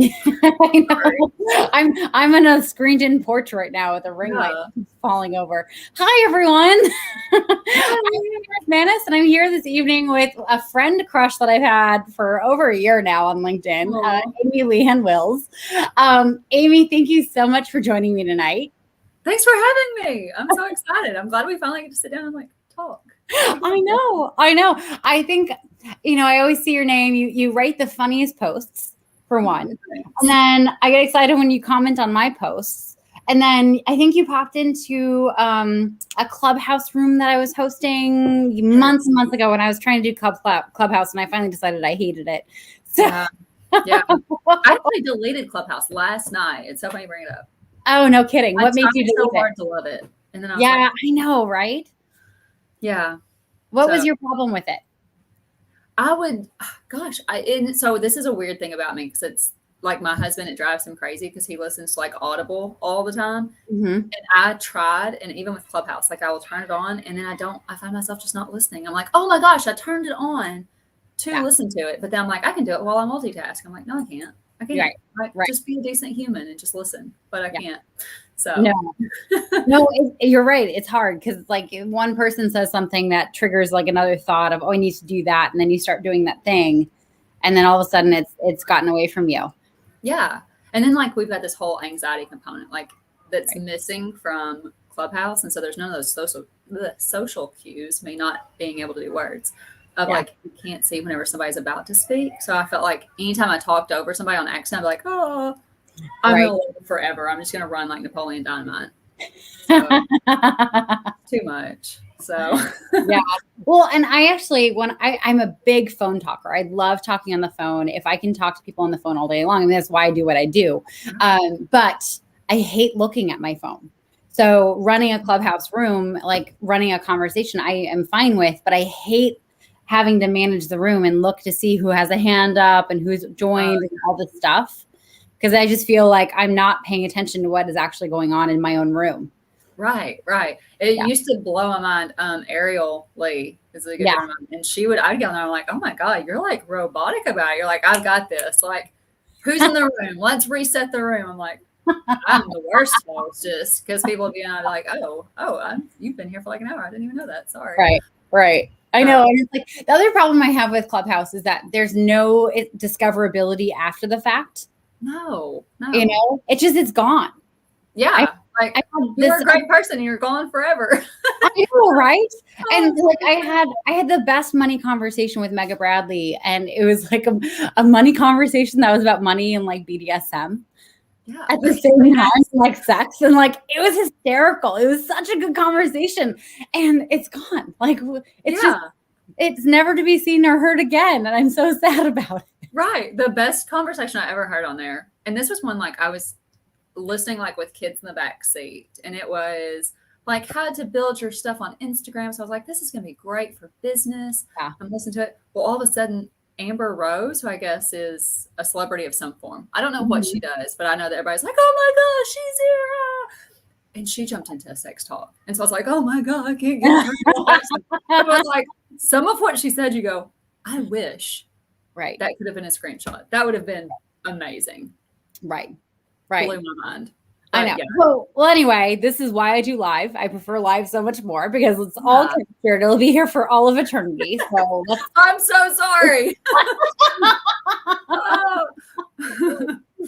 I know. I'm in a screened-in porch right now with a ring light falling over. Hi, everyone. I'm Manis, and I'm here this evening with a friend crush that I've had for over a year now on LinkedIn, Amy Leanne Wills. Amy, thank you so much for joining me tonight. Thanks for having me. I'm so excited. I'm glad we finally get to sit down and like talk. I know. I think, I always see your name. You write the funniest posts, for one. And then I get excited when you comment on my posts. And then I think you popped into a Clubhouse room that I was hosting months and months ago when I was trying to do Clubhouse, and I finally decided I hated it. So yeah. I actually deleted Clubhouse last night. It's so funny you bring it up. Oh, no kidding. What made you delete so hard to love it? And then I was I know, right? Yeah. What was your problem with it? So this is a weird thing about me, because it's like my husband, it drives him crazy because he listens to like Audible all the time. And I tried, and even with Clubhouse, like I will turn it on and then I find myself just not listening. I'm like, oh my gosh, I turned it on to listen to it. But then I'm like, I can do it while I multitask. I'm like, no, I can't. Just be a decent human and just listen, but I can't. So no, you're right. It's hard because like one person says something that triggers like another thought of, oh, I need to do that. And then you start doing that thing. And then all of a sudden it's gotten away from you. Yeah. And then like we've got this whole anxiety component like that's missing from Clubhouse. And so there's none of those social cues, me not being able to do words of like, you can't see whenever somebody's about to speak. So I felt like anytime I talked over somebody on accident, I'd be like, oh, I'm going to live forever. I'm just going to run like Napoleon Dynamite. So, too much. So Well, and I actually, I'm a big phone talker. I love talking on the phone. If I can talk to people on the phone all day long, and that's why I do what I do. But I hate looking at my phone. So running a Clubhouse room, like running a conversation, I am fine with, but I hate having to manage the room and look to see who has a hand up and who's joined and all this stuff. Because I just feel like I'm not paying attention to what is actually going on in my own room. Right. It used to blow my mind. Ariel Lee is a good friend of mine, and I'd get on there, I'm like, oh my God, you're like robotic about it. You're like, I've got this. Like, who's in the room? Let's reset the room. I'm like, I'm the worst host, just because people would be like, you've been here for like an hour. I didn't even know that. Sorry. Right. I know. And it's like the other problem I have with Clubhouse is that there's no discoverability after the fact. No. It's gone. Yeah. You're a great person and you're gone forever. I know, right? And like I had the best money conversation with Mega Bradley, and it was like a money conversation that was about money and like BDSM. Yeah. At the same time, like sex, and like it was hysterical. It was such a good conversation, and it's gone. Like it's never to be seen or heard again, and I'm so sad about it. Right. The best conversation I ever heard on there, and this was one like I was listening like with kids in the back seat, and it was like how to build your stuff on Instagram. So I was like, this is going to be great for business. I'm listening to it. Well, all of a sudden, Amber Rose, who I guess is a celebrity of some form. I don't know what she does, but I know that everybody's like, oh my gosh, she's here. And she jumped into a sex talk. And so I was like, oh my God, I can't get her. I was like, some of what she said, you go, I wish that could have been a screenshot. That would have been amazing. Right. Blew my mind. I know. Yeah. Well, anyway, this is why I do live. I prefer live so much more because it's all captured. It'll be here for all of eternity. So I'm so sorry.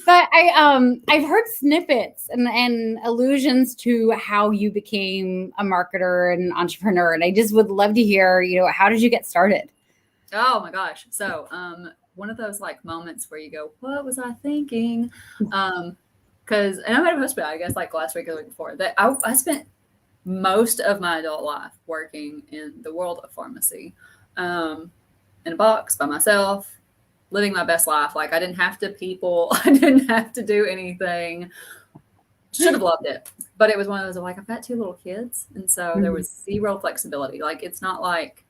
But I've heard snippets and allusions to how you became a marketer and entrepreneur, and I just would love to hear, how did you get started? Oh my gosh. So one of those like moments where you go, what was I thinking? Because, and I might have posted, I guess, like last week or the week before, that I spent most of my adult life working in the world of pharmacy, in a box by myself, living my best life. Like I didn't have to people, I didn't have to do anything. Should have loved it. But it was one of those of like, I've got 2 little kids. And so there was zero flexibility. Like it's not like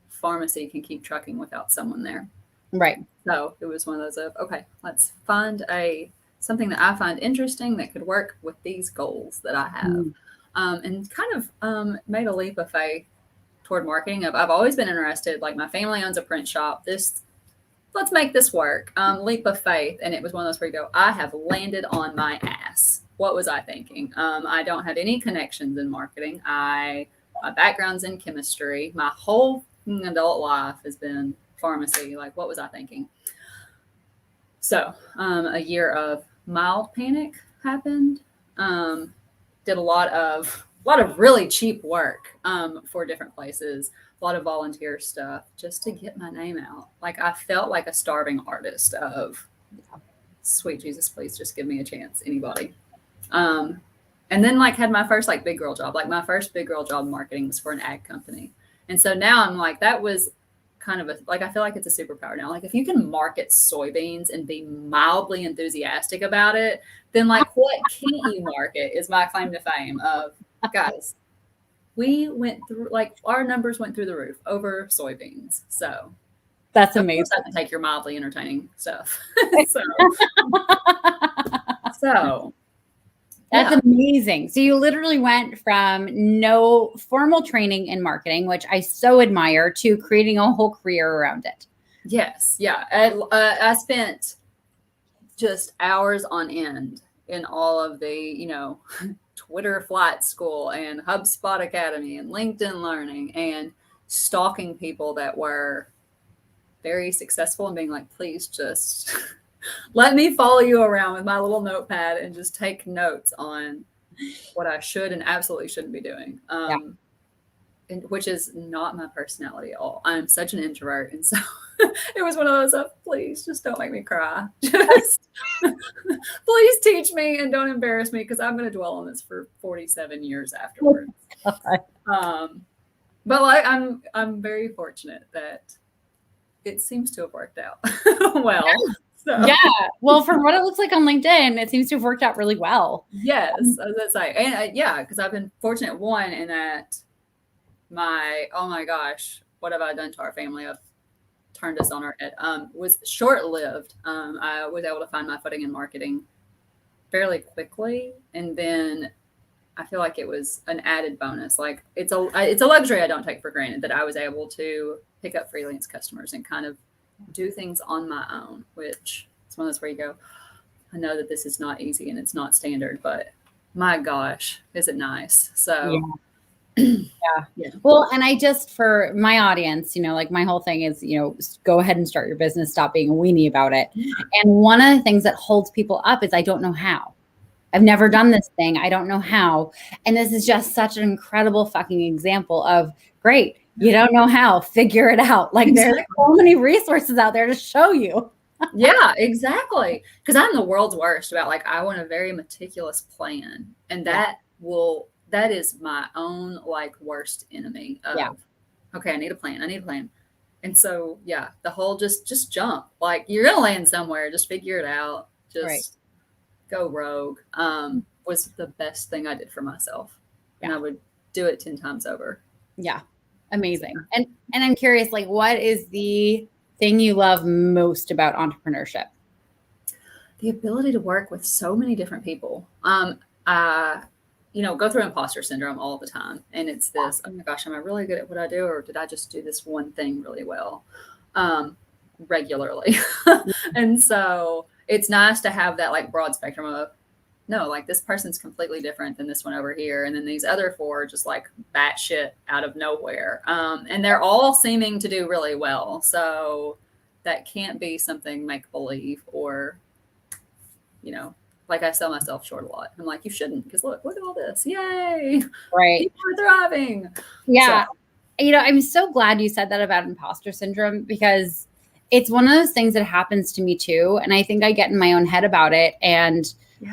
pharmacy can keep trucking without someone there. Right. So it was one of those of, okay, let's find something that I find interesting that could work with these goals that I have. And kind of made a leap of faith toward marketing. I've always been interested, like my family owns a print shop. This let's make this work. Leap of faith. And it was one of those where you go, I have landed on my ass. What was I thinking? I don't have any connections in marketing. My background's in chemistry. My whole adult life has been pharmacy. Like, what was I thinking? So a year of mild panic happened. Did a lot of really cheap work for different places, a lot of volunteer stuff just to get my name out. Like, I felt like a starving artist of, sweet Jesus, please just give me a chance, anybody. And then like had my first like big girl job. Like my first big girl job in marketing was for an ag company. And so now I'm like, that was kind of like, I feel like it's a superpower now. Like if you can market soybeans and be mildly enthusiastic about it, then like what can't you market is my claim to fame of, guys, we went through, like our numbers went through the roof over soybeans. So that's amazing. Of course I can take your mildly entertaining stuff. so That's amazing. So you literally went from no formal training in marketing, which I so admire, to creating a whole career around it. Yes. Yeah. I spent just hours on end in all of the, Twitter flight school and HubSpot Academy and LinkedIn Learning and stalking people that were very successful and being like, please just let me follow you around with my little notepad and just take notes on what I should and absolutely shouldn't be doing. Which is not my personality at all. I'm such an introvert. And so it was one of those of, please just don't make me cry. Just please teach me and don't embarrass me, because I'm going to dwell on this for 47 years afterwards. But like, I'm very fortunate that it seems to have worked out well. So. Yeah. Well, from what it looks like on LinkedIn, it seems to have worked out really well. Yes. I was going to say, and because I've been fortunate, one, in that oh my gosh, what have I done to our family? I've turned us on our head. Was short-lived. I was able to find my footing in marketing fairly quickly. And then I feel like it was an added bonus. Like it's a luxury I don't take for granted that I was able to pick up freelance customers and kind of do things on my own, which is one of those where you go, I know that this is not easy and it's not standard, but my gosh, is it nice? So yeah. Well, and I just, for my audience, like my whole thing is, go ahead and start your business, stop being a weenie about it. And one of the things that holds people up is I don't know how. I've never done this thing. I don't know how. And this is just such an incredible fucking example of, great, you don't know how, figure it out. Like there's so many resources out there to show you. Yeah, exactly. Because I'm the world's worst about like, I want a very meticulous plan. And that is my own like worst enemy of, okay, I need a plan. And so, the whole just jump, like you're going to land somewhere, just figure it out. Just go rogue, was the best thing I did for myself. And I would do it 10 times over. Yeah. Amazing. And I'm curious, like, what is the thing you love most about entrepreneurship? The ability to work with so many different people. Go through imposter syndrome all the time. And it's this, oh my gosh, am I really good at what I do? Or did I just do this one thing really well? Regularly. And so it's nice to have that like broad spectrum of, no, like this person's completely different than this one over here. And then these other four are just like batshit out of nowhere. And they're all seeming to do really well. So that can't be something make believe or, like I sell myself short a lot. I'm like, you shouldn't, because look at all this. Yay. Right. People are thriving. Yeah. So. I'm so glad you said that about imposter syndrome, because it's one of those things that happens to me too. And I think I get in my own head about it and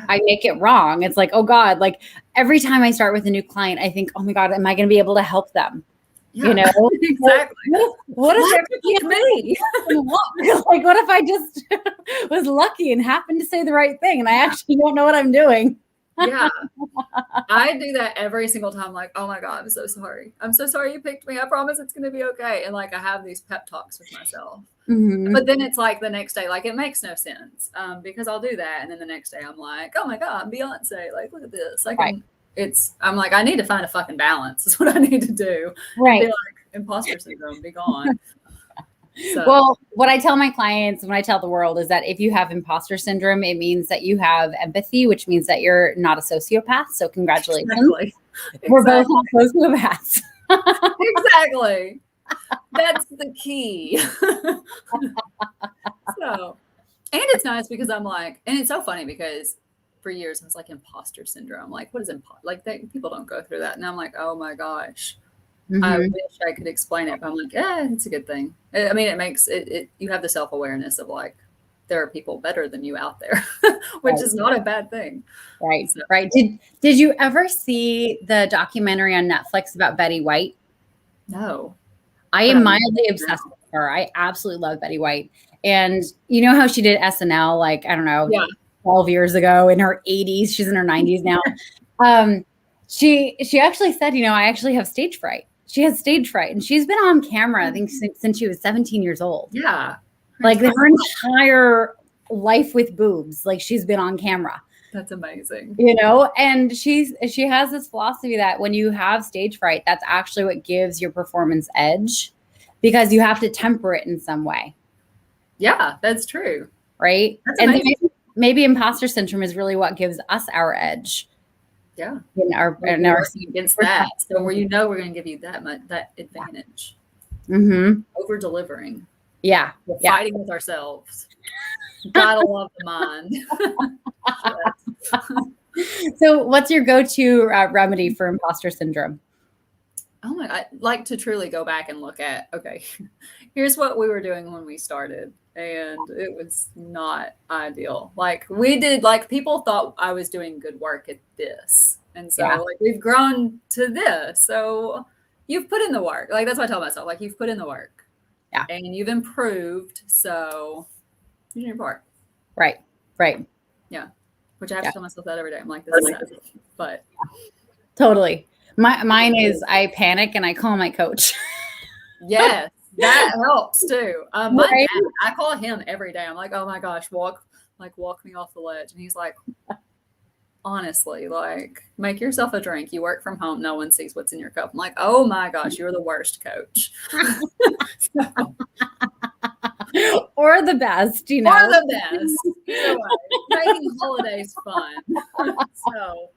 I make it wrong. It's like, oh God, like every time I start with a new client, I think, oh my God, am I going to be able to help them? Exactly. What if me? Like, what if I just was lucky and happened to say the right thing and I actually don't know what I'm doing? Yeah. I do that every single time. Like, oh my God, I'm so sorry. I'm so sorry you picked me. I promise it's going to be okay. And like, I have these pep talks with myself. Mm-hmm. But then it's like the next day, like it makes no sense because I'll do that. And then the next day I'm like, oh my God, Beyonce, like, look at this. Like, I'm like, I need to find a fucking balance. Is what I need to do. Right. Be like, imposter syndrome, be gone. So, Well, what I tell my clients, when I tell the world, is that if you have imposter syndrome, it means that you have empathy, which means that you're not a sociopath. So congratulations. exactly. We're both not sociopaths. Exactly. That's the key. So, and it's nice because I'm like, and it's so funny because for years I was like imposter syndrome. Like, what is like people don't go through that. And I'm like, oh my gosh. I Mhm. wish I could explain it, but I'm like, yeah, it's a good thing. I mean, it makes it you have the self-awareness of like there are people better than you out there, which Right. is not a bad thing. Right. So, Right. Did you ever see the documentary on Netflix about Betty White? no, I but am I'm mildly obsessed with her. I absolutely love Betty White. And you know how she did SNL, like, I don't know, yeah, 12 years ago in her 80s. She's in her 90s now. Um, she actually said, I actually have stage fright. She has stage fright, and she's been on camera, I think, since she was 17 years old. yeah. Like her entire life with boobs, like she's been on camera. That's amazing. And she has this philosophy that when you have stage fright, that's actually what gives your performance edge, because you have to temper it in some way. Yeah, that's true. Right. That's And amazing. maybe imposter syndrome is really what gives us our edge. Yeah. In our Against that. So where we're going to give you that advantage. Mm-hmm. Over delivering. Yeah. We're fighting with ourselves. Gotta love the mind. So what's your go-to remedy for imposter syndrome? Oh my, I like to truly go back and look at, okay, here's what we were doing when we started. And it was not ideal. Like people thought I was doing good work at this. And so like we've grown to this. So you've put in the work. Like that's what I tell myself. Like you've put in the work. Yeah. And you've improved. So you do your part. Right. Right. Yeah. Which I have to tell myself that every day. I'm like, this is sad. But totally. Mine is I panic and I call my coach. Yes, that helps too. My dad, I call him every day. I'm like, oh my gosh, walk me off the ledge. And he's like, honestly, like make yourself a drink. You work from home. No one sees what's in your cup. I'm like, oh my gosh, you're the worst coach. Or the best, Or the best. Either way, making holidays fun. So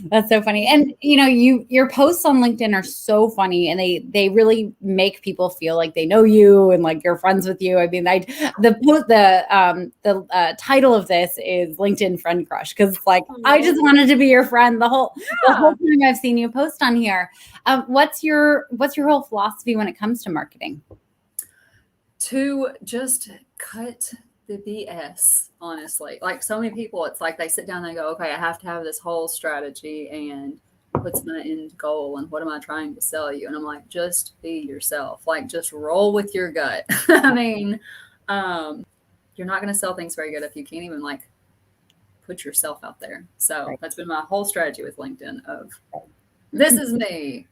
that's so funny. And your posts on LinkedIn are so funny, and they really make people feel like they know you and like you're friends with you. I mean, the title of this is LinkedIn Friend Crush, because it's like I just wanted to be your friend the whole time I've seen you post on here. What's your whole philosophy when it comes to marketing? To just cut the BS, honestly. Like so many people, it's like they sit down and they go, okay, I have to have this whole strategy and what's my end goal and what am I trying to sell you? And I'm like, just be yourself. Like just roll with your gut. I mean, you're not going to sell things very good if you can't even like put yourself out there. So that's been my whole strategy with LinkedIn of this is me,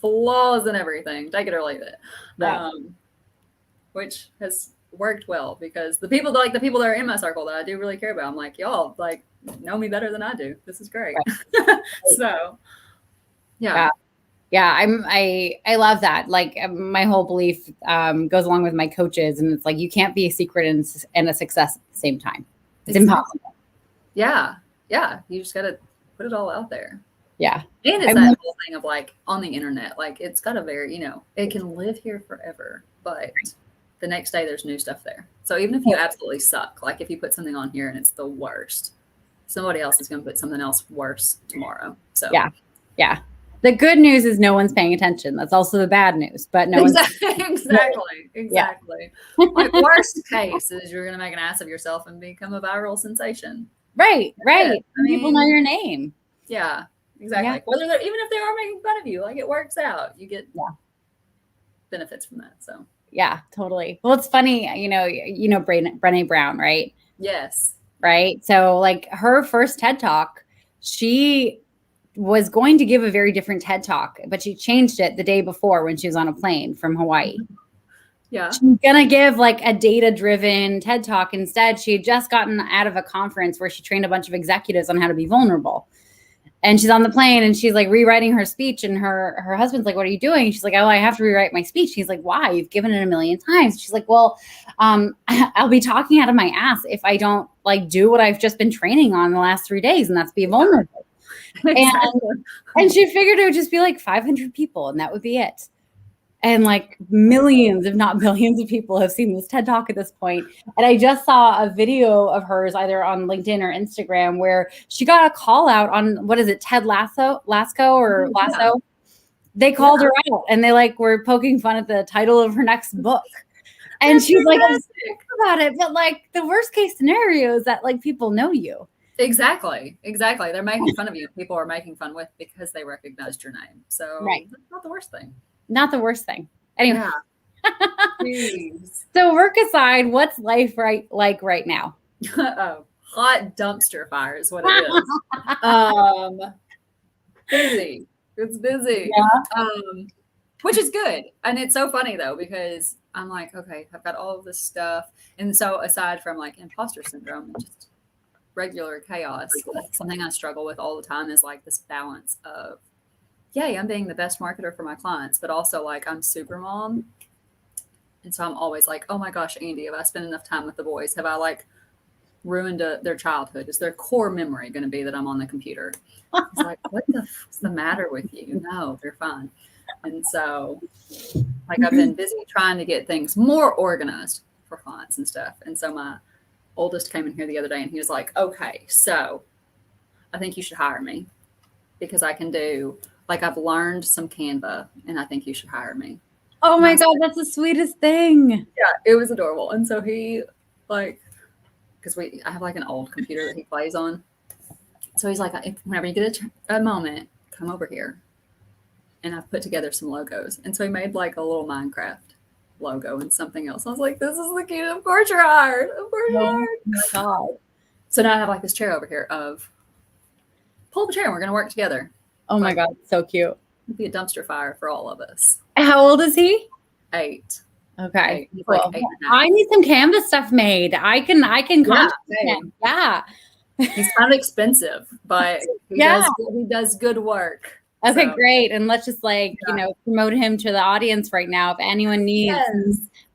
flaws and everything, take it or leave it. Which has worked well because the people that are in my circle that I do really care about, I'm like, y'all like know me better than I do. This is great. So yeah. I love that. Like my whole belief goes along with my coaches, and it's like you can't be a secret and a success at the same time. It's impossible. Yeah. You just gotta put it all out there. Yeah. And it's that whole thing of like on the internet, like it's got a very, it can live here forever, but the next day there's new stuff there. So even if you absolutely suck, like if you put something on here and it's the worst, somebody else is going to put something else worse tomorrow. So yeah. The good news is no one's paying attention. That's also the bad news, but no one's exactly. Like worst case is you're going to make an ass of yourself and become a viral sensation. Right. People know your name. Yeah, exactly. Yeah. Even if they are making fun of you, like it works out. You get benefits from that. So. Yeah, totally. Well, it's funny, Brené Brown, right? Yes. Right. So like her first TED Talk, she was going to give a very different TED Talk, but she changed it the day before when she was on a plane from Hawaii. Yeah. She's going to give like a data-driven TED Talk. Instead, she had just gotten out of a conference where she trained a bunch of executives on how to be vulnerable. And she's on the plane and she's like rewriting her speech. And her husband's like, what are you doing? She's like, oh, I have to rewrite my speech. He's like, why? You've given it a million times. She's like, well, I'll be talking out of my ass if I don't like do what I've just been training on the last 3 days. And that's be vulnerable. Exactly. And she figured it would just be like 500 people and that would be it. And like millions, if not billions of people have seen this TED Talk at this point. And I just saw a video of hers either on LinkedIn or Instagram where she got a call out on, what is it, Ted Lasso? They called her out and they like were poking fun at the title of her next book. And That's she's like, fantastic. I'm about it. But like the worst case scenario is that like people know you. Exactly. They're making fun of you. People are making fun with because they recognized your name. So that's not the worst thing. Not the worst thing. Anyway. Yeah. So work aside, what's life like right now? Oh, hot dumpster fire is what it is. Busy. It's busy. Yeah. Which is good. And it's so funny though, because I'm like, okay, I've got all of this stuff. And so aside from like imposter syndrome and just regular chaos, something I struggle with all the time is like this balance of, yay, I'm being the best marketer for my clients, but also like I'm super mom. And so I'm always like, oh my gosh, Andy, have I spent enough time with the boys? Have I like ruined their childhood? Is their core memory going to be that I'm on the computer? It's like, what's the matter with you? No, they're fine. And so like I've been busy trying to get things more organized for clients and stuff. And so my oldest came in here the other day and he was like, okay, so I think you should hire me because I can do, like I've learned some Canva and I think you should hire me. Oh my God, that's the sweetest thing. Yeah, it was adorable. And so he like, because I have like an old computer that he plays on. So he's like, whenever you get a moment, come over here. And I've put together some logos. And so he made like a little Minecraft logo and something else. I was like, this is the cute. Of course you're hired. Of course you're hired. Oh my God. So now I have like this chair over here of pull up a chair and we're going to work together. Oh my God, so cute. It'd be a dumpster fire for all of us. How old is he? 8. Okay. He's Cool. like 8 and a half. I need some Canvas stuff made. I can contact him. Yeah. He's kind of expensive, but he does good work. Okay, So, great. And let's just like, promote him to the audience right now. If anyone needs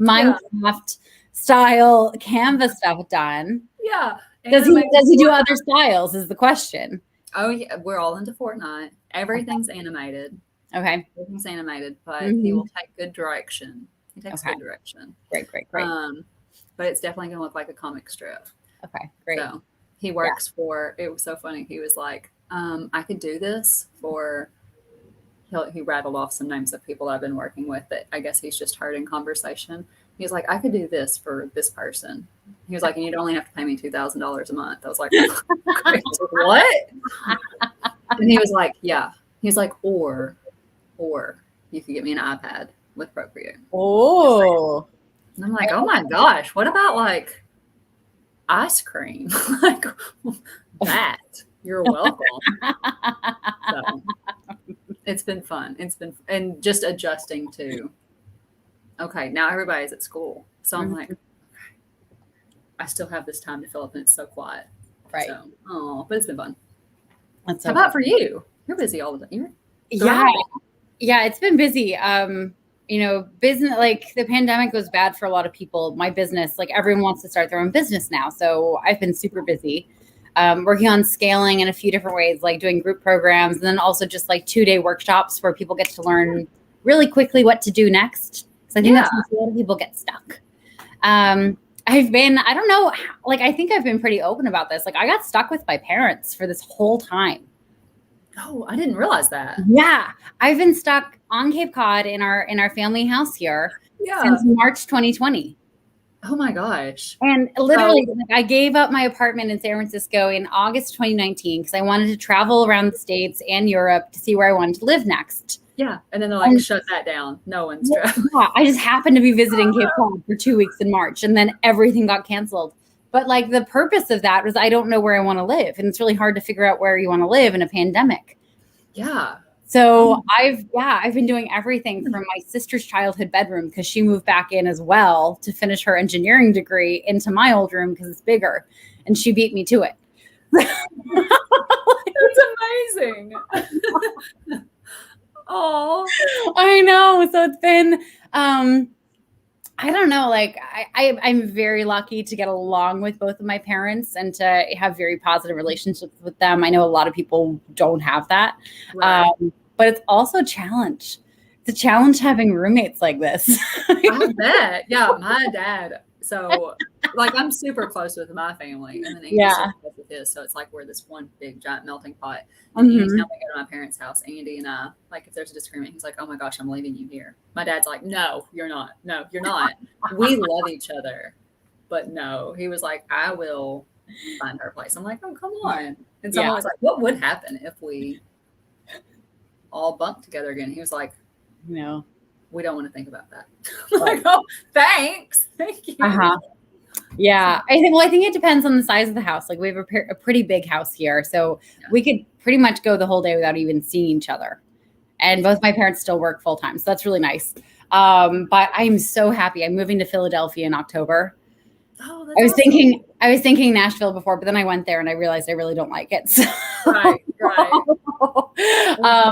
Minecraft style Canvas stuff done. Yeah. Does he do other styles is the question. Oh yeah. We're all into Fortnite. Everything's animated. Okay. Everything's animated, but he will take good direction. He takes good direction. Great. But it's definitely going to look like a comic strip. Okay, great. So he works for, it was so funny. He was like, I could do this for, he rattled off some names of people I've been working with that I guess he's just heard in conversation. He's like, I could do this for this person. He was like, and you'd only have to pay me $2,000 a month. I was like, what? And he was like, yeah. He's like, or you could get me an iPad with Procreate. Oh. And I'm like, oh my gosh, what about like ice cream? Like that. You're welcome. So, it's been fun. And just adjusting to, okay, now everybody's at school. So I'm like, okay, I still have this time to fill up and it's so quiet. Right. So, but it's been fun. That's How about for you? You're busy all the time. Yeah, it's been busy. Business, like the pandemic was bad for a lot of people. My business, like everyone wants to start their own business now. So I've been super busy. Working on scaling in a few different ways, like doing group programs, and then also just like 2-day workshops where people get to learn really quickly what to do next. So I think that's where a lot of people get stuck. I don't know, like I think I've been pretty open about this. Like I got stuck with my parents for this whole time. Oh, I didn't realize that. Yeah, I've been stuck on Cape Cod in our family house here since March 2020. Oh my gosh. And literally, I gave up my apartment in San Francisco in August 2019 because I wanted to travel around the States and Europe to see where I wanted to live next. Yeah. And then they're like, shut that down. No one's traveling. Yeah, I just happened to be visiting Cape Cod for 2 weeks in March and then everything got canceled. But like the purpose of that was I don't know where I want to live. And it's really hard to figure out where you want to live in a pandemic. Yeah. So I've been doing everything from my sister's childhood bedroom because she moved back in as well to finish her engineering degree into my old room because it's bigger, and she beat me to it. It's amazing. Oh, I know. So it's been, I don't know, like I'm very lucky to get along with both of my parents and to have very positive relationships with them. I know a lot of people don't have that. right. But it's also a challenge. It's a challenge having roommates like this. I bet. Yeah, my dad. So, like, I'm super close with my family, and then Andy's Yeah. super close with his. So it's like we're this one big giant melting pot. And anytime we go to my parents' house, Andy and I, like, if there's a disagreement, he's like, "Oh my gosh, I'm leaving you here." My dad's like, "No, you're not. No, you're not. We love each other, but no." He was like, "I will find her place." I'm like, "Oh, come on." And someone was like, "What would happen if we all bunked together again?" He was like, No. "We don't want to think about that." I'm like, "Oh, thanks. Thank you." Yeah. I think it depends on the size of the house. Like we have a pretty big house here. So we could pretty much go the whole day without even seeing each other. And both my parents still work full time. So that's really nice. But I'm so happy. I'm moving to Philadelphia in October. Oh, that's I was thinking Nashville before, but then I went there and I realized I really don't like it. So. right.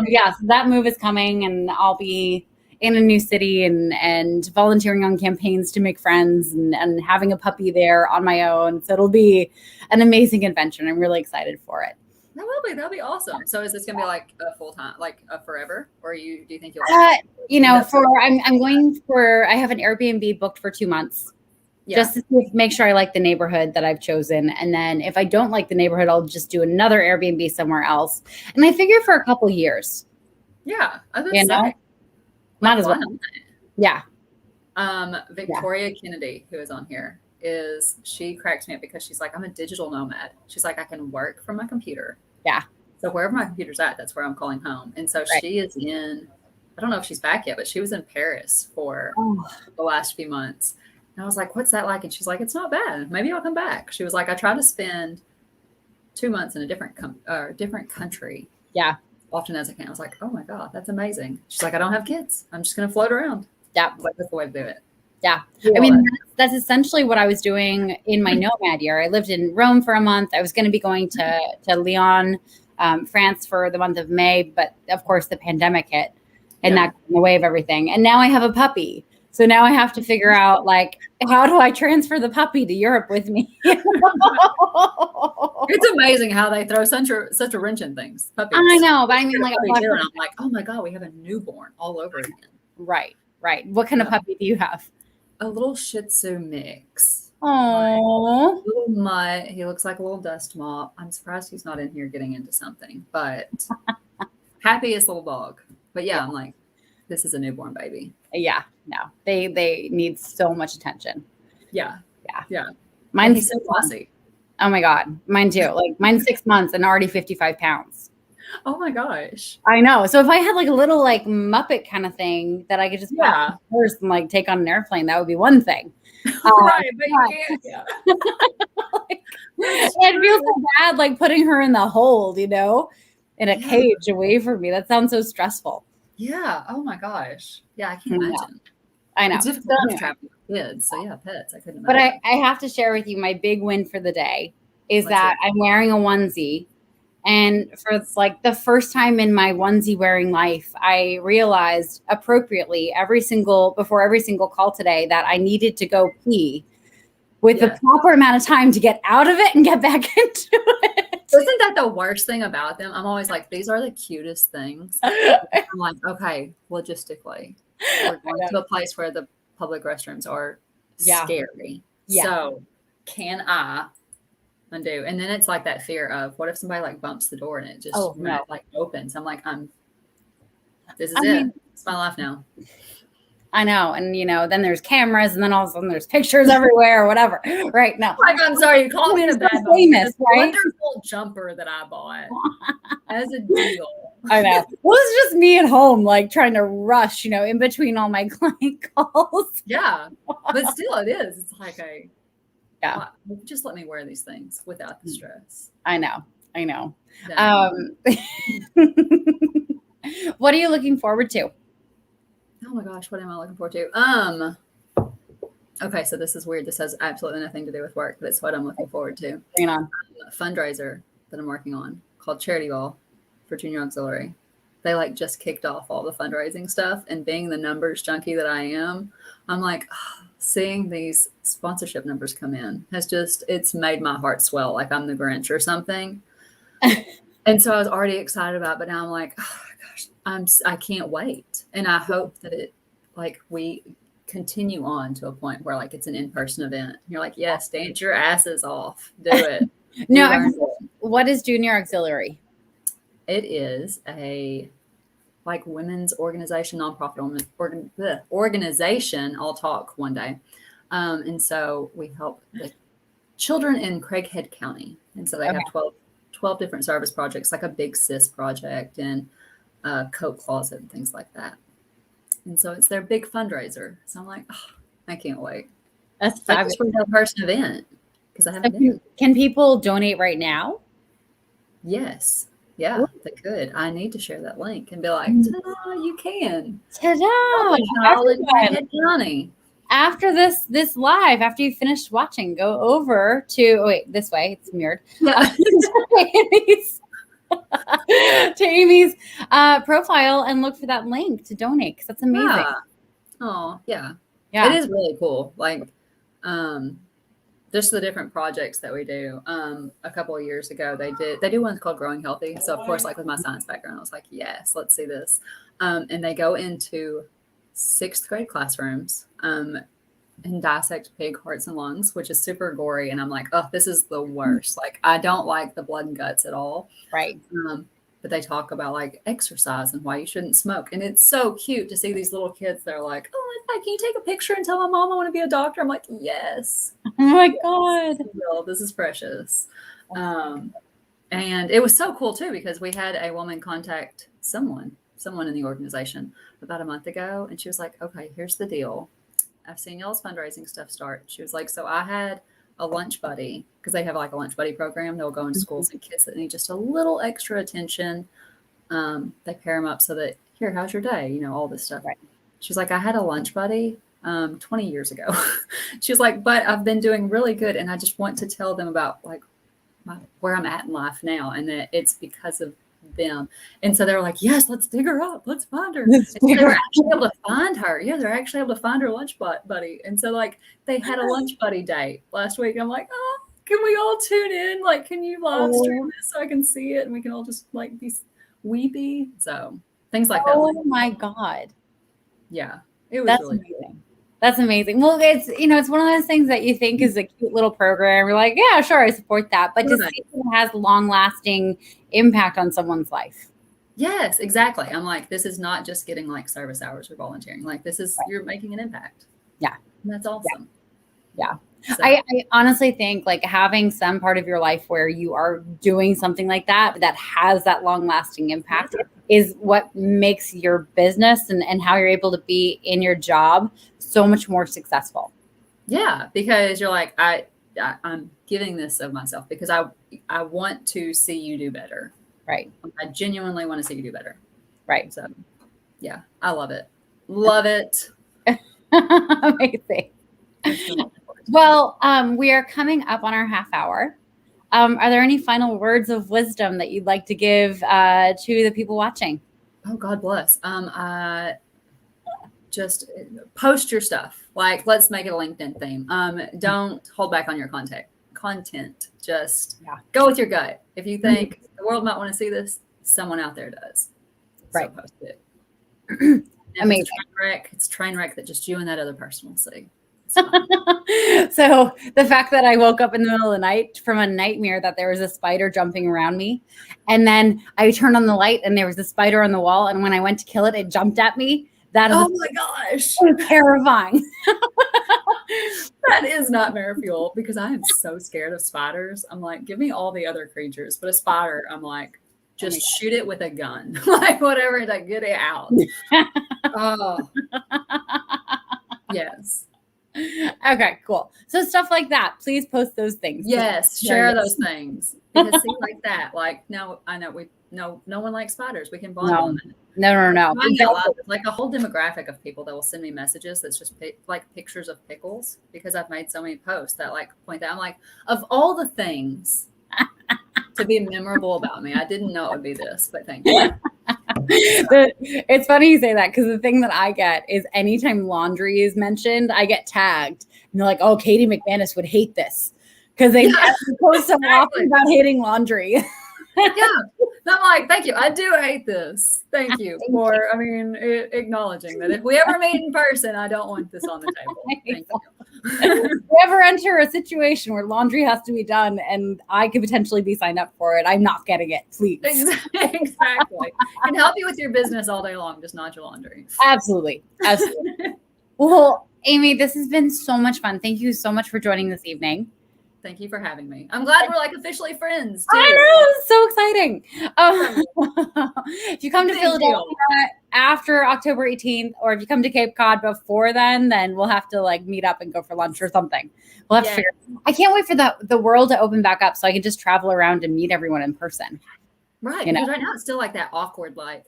Yeah, so that move is coming and I'll be in a new city and volunteering on campaigns to make friends and having a puppy there on my own. So it'll be an amazing adventure and I'm really excited for it. That will be. That'll be awesome. So is this gonna be like a full time, like a forever, or do you think you'll? I'm going for. I have an Airbnb booked for 2 months, just to make sure I like the neighborhood that I've chosen, and then if I don't like the neighborhood, I'll just do another Airbnb somewhere else. And I figure for a couple years. Yeah, I would say. Might as well. Yeah. Victoria Kennedy, who is on here, she cracks me up because she's like, I'm a digital nomad. She's like, I can work from my computer. Yeah. So wherever my computer's at, that's where I'm calling home. And so she is in, I don't know if she's back yet, but she was in Paris for the last few months. And I was like, what's that like? And she's like, it's not bad. Maybe I'll come back. She was like, I try to spend 2 months in a different country. Yeah. Often as I can. I was like, oh my God, that's amazing. She's like, I don't have kids. I'm just going to float around. Yeah. I was like, that's the way to do it. Yeah. I mean, that's essentially what I was doing in my nomad year. I lived in Rome for a month. I was going to be going to Lyon, France for the month of May. But of course, the pandemic hit and that got in the way of everything. And now I have a puppy. So now I have to figure out, like, how do I transfer the puppy to Europe with me? It's amazing how they throw such a wrench in things. Puppies. I know, but I mean, like, I'm like, oh my God, we have a newborn all over again. Right. What kind of puppy do you have? A little Shih Tzu mix. Oh, little mutt. He looks like a little dust mop. I'm surprised he's not in here getting into something, but happiest little dog. But yeah, I'm like, this is a newborn baby. Yeah, no, they need so much attention. Yeah. Mine's so bossy. Oh my God, mine too. Like mine's 6 months and already 55 pounds. Oh my gosh. I know. So if I had like a little like Muppet kind of thing that I could just first and like take on an airplane, that would be one thing. Right, but you can't. Yeah. It feels so bad like putting her in the hold, in a cage away from me. That sounds so stressful. Yeah. Oh my gosh. Yeah, I can't imagine. I know. It's difficult to travel with kids. So yeah, pets. I couldn't imagine. But I have to share with you my big win for the day is that I'm wearing a onesie. And for like the first time in my onesie wearing life, I realized appropriately before every single call today that I needed to go pee with the proper amount of time to get out of it and get back into it. Isn't that the worst thing about them? I'm always like, these are the cutest things. I'm like, okay, logistically, we're going to a place where the public restrooms are scary. Yeah. So can I undo? And then it's like that fear of what if somebody like bumps the door and it just like opens. I'm like, this is it. It's my life now. I know. And then there's cameras and then all of a sudden there's pictures everywhere or whatever. Right now. Like, I'm sorry, you called me in a bad famous, right? Wonderful jumper that I bought as a deal. I know. Well, it's just me at home, like trying to rush, in between all my client calls. Yeah. But still it is. It's like just let me wear these things without the stress. I know. What are you looking forward to? Oh my gosh, what am I looking forward to? Okay, so this is weird. This has absolutely nothing to do with work, but it's what I'm looking forward to. Bring it on. A fundraiser that I'm working on called Charity Ball for Junior Auxiliary. They like just kicked off all the fundraising stuff, and being the numbers junkie that I am, I'm like, seeing these sponsorship numbers come in it's made my heart swell like I'm the Grinch or something. And so I was already excited about it, but now I'm like, oh gosh, I can't wait. And I hope that we continue on to a point where like it's an in-person event. You're like, yes, dance your asses off. Do it. No, what is Junior Auxiliary? It is a like women's organization, nonprofit organization. I'll talk one day. And so we help the children in Craighead County. And so they have 12 different service projects, like a Big Sis project and a coat closet and things like that. And so it's their big fundraiser. So I'm like, oh, I can't wait. That's fabulous. It's a person event because I haven't been. Can people donate right now? Yes. Yeah, they could. I need to share that link and be like, ta-da, you can. Ta-da! County. After this live, after you finished watching, go over to this way. It's mirrored. Yeah. To Amy's profile and look for that link to donate because that's amazing. Yeah. Oh, yeah. It is really cool. Like, just the different projects that we do. A couple of years ago, they do one called Growing Healthy. So of course, like with my science background, I was like, yes, let's see this. And they go into 6th grade classrooms and dissect pig hearts and lungs, which is super gory. And I'm like, oh, this is the worst. Like, I don't like the blood and guts at all. Right. But they talk about like exercise and why you shouldn't smoke. And it's so cute to see these little kids. They're like, oh, can you take a picture and tell my mom I want to be a doctor? I'm like, yes. Oh my God. This is precious. And it was so cool too, because we had a woman contact someone in the organization about a month ago. And she was like, okay, here's the deal. I've seen y'all's fundraising stuff start. She was like, so I had a lunch buddy, because they have like a lunch buddy program. They'll go into schools and kids that need just a little extra attention. They pair them up so that, here, how's your day? All this stuff. Right. She's like, I had a lunch buddy 20 years ago. She was like, but I've been doing really good. And I just want to tell them about like where I'm at in life now. And that it's because of them. And so they're like, yes, let's dig her up. Let's find her. They were actually able to find her. Yeah, they're actually able to find her lunch buddy. And so like they had a lunch buddy date last week. I'm like, oh, can we all tune in? Like, can you live stream this so I can see it and we can all just like be weepy? So things like that. Oh my God. Yeah. It was really amazing. Cool. That's amazing. Well, it's one of those things that you think is a cute little program. You're like, yeah, sure, I support that. But to see if it has long-lasting impact on someone's life. Yes, exactly. I'm like, this is not just getting like service hours or volunteering. Like this is, you're making an impact. Yeah. And that's awesome. Yeah. So. I honestly think like having some part of your life where you are doing something like that has that long-lasting impact is what makes your business and how you're able to be in your job so much more successful. Yeah, because you're like, I'm giving this of myself because I want to see you do better. Right. I genuinely want to see you do better. Right. So yeah, I love it. Love it. Amazing. Well, we are coming up on our half hour. Are there any final words of wisdom that you'd like to give to the people watching? Oh, God bless. Just post your stuff. Like, let's make it a LinkedIn theme. Don't hold back on your content. Just go with your gut. If you think the world might want to see this, someone out there does. Right. So post it. Amazing. It's train wreck that just you and that other person will see. So the fact that I woke up in the middle of the night from a nightmare that there was a spider jumping around me, and then I turned on the light and there was a spider on the wall, and when I went to kill it, it jumped at me. That is my gosh, terrifying. That is nightmare fuel because I am so scared of spiders. I'm like, give me all the other creatures, but a spider, I'm like, just shoot it with a gun, like whatever to get it out. Oh, yes. Okay, cool. So stuff like that, please post those things. Yes, share those things. Because see, like that, like no, I know no one likes spiders. We can bond on that. No. Like a whole demographic of people that will send me messages that's just like pictures of pickles because I've made so many posts that like point out. I'm like, of all the things to be memorable about me. I didn't know it would be this, but thank you. It's funny you say that because the thing that I get is anytime laundry is mentioned, I get tagged. And they're like, oh, Katie McManus would hate this because they post so often about hating laundry. Yeah. I'm like, thank you. I do hate this. Thank you for, acknowledging that if we ever meet in person, I don't want this on the table. Thank you. If you ever enter a situation where laundry has to be done and I could potentially be signed up for it, I'm not getting it, please. Exactly. Can help you with your business all day long, just not your laundry. Absolutely. Well, Amy, this has been so much fun. Thank you so much for joining this evening. Thank you for having me. I'm glad we're like officially friends too. I know, it's so exciting. If you come to Philadelphia after October 18th, or if you come to Cape Cod before then we'll have to like meet up and go for lunch or something. We'll have to figure. I can't wait for the world to open back up so I can just travel around and meet everyone in person. Right. Because right now it's still like that awkward, like.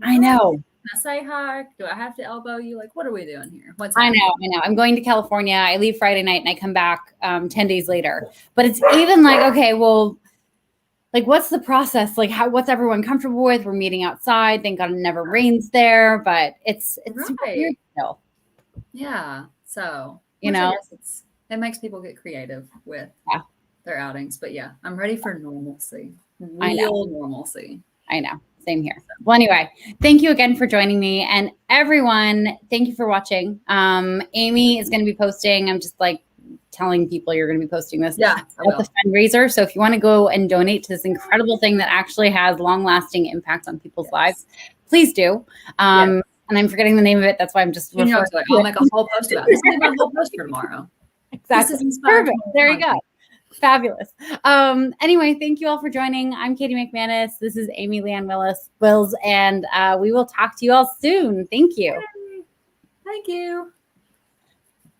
I know. I say hi? Do I have to elbow you? Like, what are we doing here? I know. I'm going to California. I leave Friday night and I come back 10 days later. But it's even like, okay, well, like, what's the process? Like, what's everyone comfortable with? We're meeting outside. Thank God it never rains there, but it's right. Weird still. Yeah. So, it makes people get creative with their outings. But yeah, I'm ready for normalcy. Real normalcy. I know. Same here. Well, anyway, thank you again for joining me. And everyone, thank you for watching. Amy is going to be posting. I'm just like telling people you're going to be posting this at the fundraiser. So if you want to go and donate to this incredible thing that actually has long-lasting impact on people's lives, please do. And I'm forgetting the name of it. That's why I'm just I'll make a whole post about it. This will be my whole post for tomorrow. Exactly. Perfect. There you go. Fabulous. Anyway, thank you all for joining. I'm Katie McManus. This is Amy Leanne Wills, and we will talk to you all soon. Thank you. Thank you.